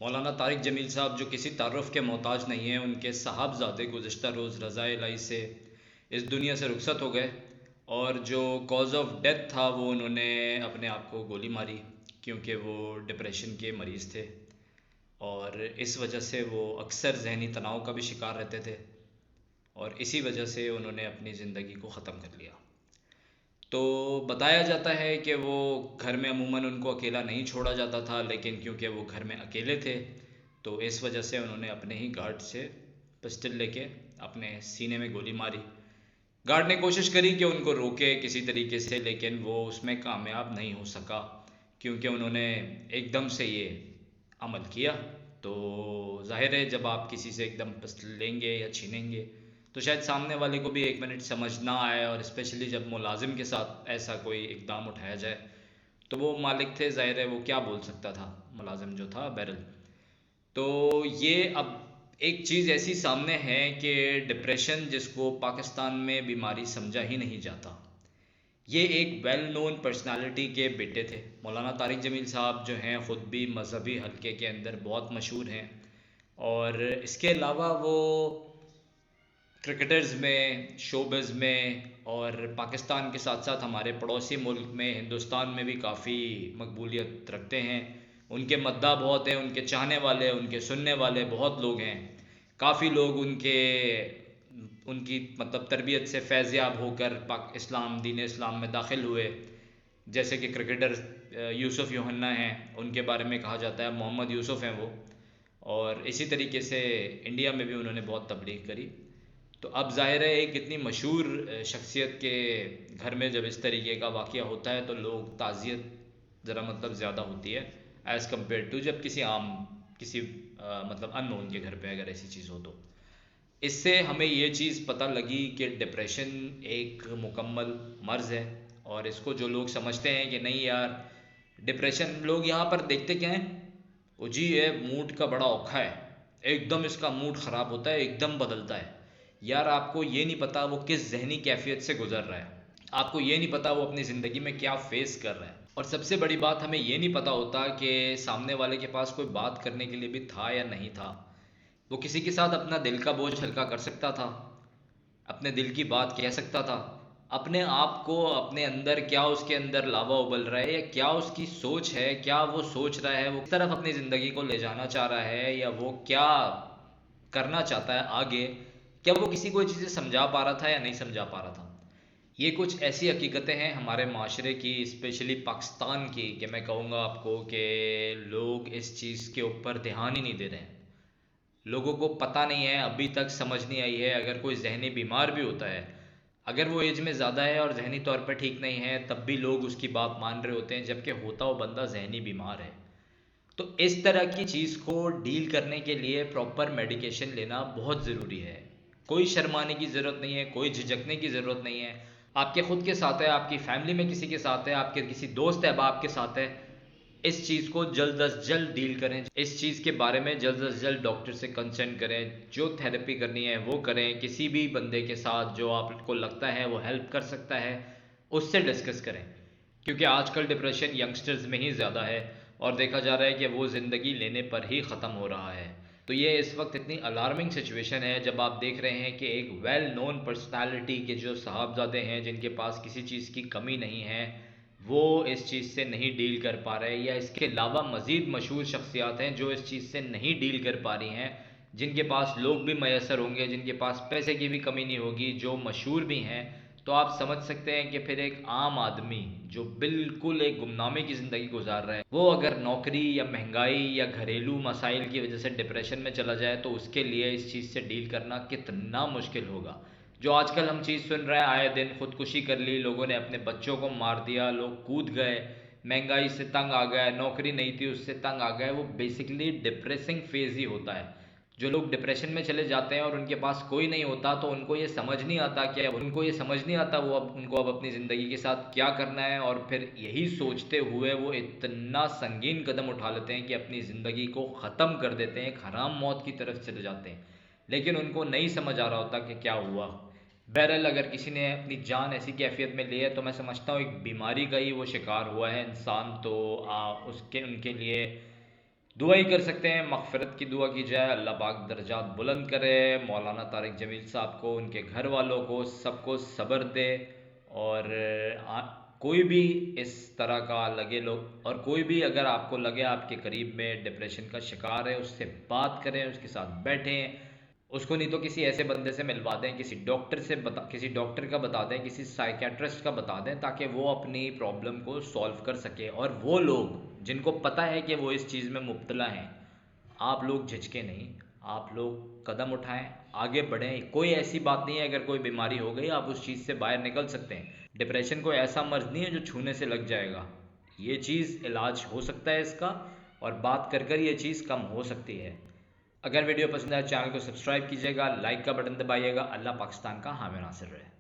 मौलाना तारिक जमील साहब जो किसी तारुफ के मोहताज नहीं हैं, उनके साहबजादे गुज़श्ता रोज़ रज़ाए इलाही से इस दुनिया से रुखसत हो गए। और जो कॉज ऑफ डेथ था वो उन्होंने अपने आप को गोली मारी, क्योंकि वो डिप्रेशन के मरीज़ थे और इस वजह से वो अक्सर जहनी तनाव का भी शिकार रहते थे और इसी वजह से उन्होंने अपनी ज़िंदगी को ख़त्म कर लिया। तो बताया जाता है कि वो घर में अमूमन उनको अकेला नहीं छोड़ा जाता था, लेकिन क्योंकि वो घर में अकेले थे तो इस वजह से उन्होंने अपने ही गार्ड से पिस्टल लेके अपने सीने में गोली मारी। गार्ड ने कोशिश करी कि उनको रोके किसी तरीके से, लेकिन वो उसमें कामयाब नहीं हो सका, क्योंकि उन्होंने एकदम से ये अमल किया। तो जाहिर है जब आप किसी से एकदम पिस्टल लेंगे या छीनेंगे तो शायद सामने वाले को भी एक मिनट समझ ना आए, और स्पेशली जब मुलाजिम के साथ ऐसा कोई इकदाम उठाया जाए। तो वो मालिक थे, जाहिर है वो क्या बोल सकता था, मुलाजिम जो था बैरल। तो ये अब एक चीज़ ऐसी सामने है कि डिप्रेशन, जिसको पाकिस्तान में बीमारी समझा ही नहीं जाता, ये एक वेल नोन पर्सनालिटी के बेटे थे। मौलाना तारिक जमील साहब जो हैं ख़ुद भी मजहबी हलके के अंदर बहुत मशहूर हैं, और इसके अलावा वो क्रिकेटर्स में, शोबिज़ में, और पाकिस्तान के साथ साथ हमारे पड़ोसी मुल्क में हिंदुस्तान में भी काफ़ी मकबूलियत रखते हैं। उनके मद्दा बहुत हैं, उनके चाहने वाले, उनके सुनने वाले बहुत लोग हैं। काफ़ी लोग उनकी मतलब तरबियत से फैज़याब होकर पाक इस्लाम, दीन इस्लाम में दाखिल हुए। जैसे कि क्रिकेटर यूसुफ यूहन्ना हैं, उनके बारे में कहा जाता है मोहम्मद यूसुफ हैं वो। और इसी तरीके से इंडिया में भी उन्होंने बहुत तबलीग करी। तो अब ज़ाहिर है एक इतनी मशहूर शख्सियत के घर में जब इस तरीके का वाक़या होता है तो लोग ताज़ियत ज़रा मतलब ज़्यादा होती है एज़ कम्पेयर टू जब किसी मतलब अननोन के घर पे अगर ऐसी चीज़ हो। तो इससे हमें ये चीज़ पता लगी कि डिप्रेशन एक मुकम्मल मर्ज़ है। और इसको जो लोग समझते हैं कि नहीं यार डिप्रेशन, लोग यहाँ पर देखते क्या हैं, वो जी है मूड का बड़ा औखा है, एकदम इसका मूड ख़राब होता है, एकदम बदलता है। यार आपको ये नहीं पता वो किस जहनी कैफियत से गुजर रहा है, आपको ये नहीं पता वो अपनी ज़िंदगी में क्या फेस कर रहा है। और सबसे बड़ी बात, हमें ये नहीं पता होता कि सामने वाले के पास कोई बात करने के लिए भी था या नहीं था। वो किसी के साथ अपना दिल का बोझ हल्का कर सकता था, अपने दिल की बात कह सकता था, अपने आप को, अपने अंदर क्या उसके अंदर लावा उबल रहा है या क्या उसकी सोच है, क्या वो सोच रहा है, वो किस तरफ अपनी ज़िंदगी को ले जाना चाह रहा है, या वो क्या करना चाहता है आगे, क्या वो किसी को चीज़ें समझा पा रहा था या नहीं समझा पा रहा था। ये कुछ ऐसी हकीकतें हैं हमारे माशरे की, स्पेशली पाकिस्तान की, कि मैं कहूँगा आपको कि लोग इस चीज़ के ऊपर ध्यान ही नहीं दे रहे हैं। लोगों को पता नहीं है, अभी तक समझ नहीं आई है, अगर कोई जहनी बीमार भी होता है, अगर वो एज में ज़्यादा है और जहनी तौर पर ठीक नहीं है, तब भी लोग उसकी बात मान रहे होते हैं, जबकि होता वो बंदा जहनी बीमार है। तो इस तरह की चीज़ को डील करने के लिए प्रॉपर मेडिकेशन लेना बहुत ज़रूरी है। कोई शर्माने की ज़रूरत नहीं है, कोई झिझकने की ज़रूरत नहीं है। आपके ख़ुद के साथ है, आपकी फैमिली में किसी के साथ है, आपके किसी दोस्त अहबाब के साथ है, इस चीज़ को जल्द अज जल्द डील करें, इस चीज़ के बारे में जल्द अज जल्द डॉक्टर से कंसल्ट करें, जो थेरेपी करनी है वो करें। किसी भी बंदे के साथ जो आपको लगता है वो हेल्प कर सकता है, उससे डिस्कस करें, क्योंकि आजकल डिप्रेशन यंगस्टर्स में ही ज़्यादा है और देखा जा रहा है कि वो ज़िंदगी लेने पर ही ख़त्म हो रहा है। तो ये इस वक्त इतनी अलार्मिंग सिचुएशन है जब आप देख रहे हैं कि एक वेल नोन पर्सनालिटी के जो साहबजादे हैं, जिनके पास किसी चीज़ की कमी नहीं है, वो इस चीज़ से नहीं डील कर पा रहे, या इसके अलावा मज़ीद मशहूर शख्सियात हैं जो इस चीज़ से नहीं डील कर पा रही हैं, जिनके पास लोग भी मैसर होंगे, जिनके पास पैसे की भी कमी नहीं होगी, जो मशहूर भी हैं। तो आप समझ सकते हैं कि फिर एक आम आदमी जो बिल्कुल एक गुमनामी की ज़िंदगी गुजार रहा है, वो अगर नौकरी या महंगाई या घरेलू मसाइल की वजह से डिप्रेशन में चला जाए तो उसके लिए इस चीज़ से डील करना कितना मुश्किल होगा। जो आजकल हम चीज़ सुन रहे हैं, आए दिन खुदकुशी कर ली लोगों ने, अपने बच्चों को मार दिया, लोग कूद गए, महंगाई से तंग आ गए, नौकरी नहीं थी उससे तंग आ गए, वो बेसिकली डिप्रेसिंग फेज़ ही होता है। जो लोग डिप्रेशन में चले जाते हैं और उनके पास कोई नहीं होता, तो उनको ये समझ नहीं आता वो अब उनको अब अपनी ज़िंदगी के साथ क्या करना है, और फिर यही सोचते हुए वो इतना संगीन कदम उठा लेते हैं कि अपनी ज़िंदगी को ख़त्म कर देते हैं, एक हराम मौत की तरफ चले जाते हैं। लेकिन उनको नहीं समझ आ रहा होता कि क्या हुआ। बहरहाल अगर किसी ने अपनी जान ऐसी कैफियत में ली है तो मैं समझता हूँ एक बीमारी का ही वो शिकार हुआ है इंसान, तो उसके उनके लिए दुआ ही कर सकते हैं, मग़फ़िरत की दुआ की जाए, अल्लाह पाक दर्जात बुलंद करे, मौलाना तारिक जमील साहब को, उनके घर वालों को, सबको सब्र दे। और कोई भी इस तरह का लगे लोग, और कोई भी अगर आपको लगे आपके करीब में डिप्रेशन का शिकार है, उससे बात करें, उसके साथ बैठें। उसको नहीं तो किसी ऐसे बंदे से मिलवा दें, किसी डॉक्टर का बता दें, किसी साइकियाट्रिस्ट का बता दें, ताकि वो अपनी प्रॉब्लम को सॉल्व कर सके। और वो लोग जिनको पता है कि वो इस चीज़ में मुब्तला हैं, आप लोग झिझके नहीं, आप लोग कदम उठाएं, आगे बढ़ें। कोई ऐसी बात नहीं है, अगर कोई बीमारी हो गई आप उस चीज़ से बाहर निकल सकते हैं। डिप्रेशन कोई ऐसा मर्ज नहीं है जो छूने से लग जाएगा। ये चीज़ इलाज हो सकता है इसका, और बात कर कर ये चीज़ कम हो सकती है। अगर वीडियो पसंद आए चैनल को सब्सक्राइब कीजिएगा, लाइक का बटन दबाइएगा। अल्लाह पाकिस्तान का हामी नासिर रहे।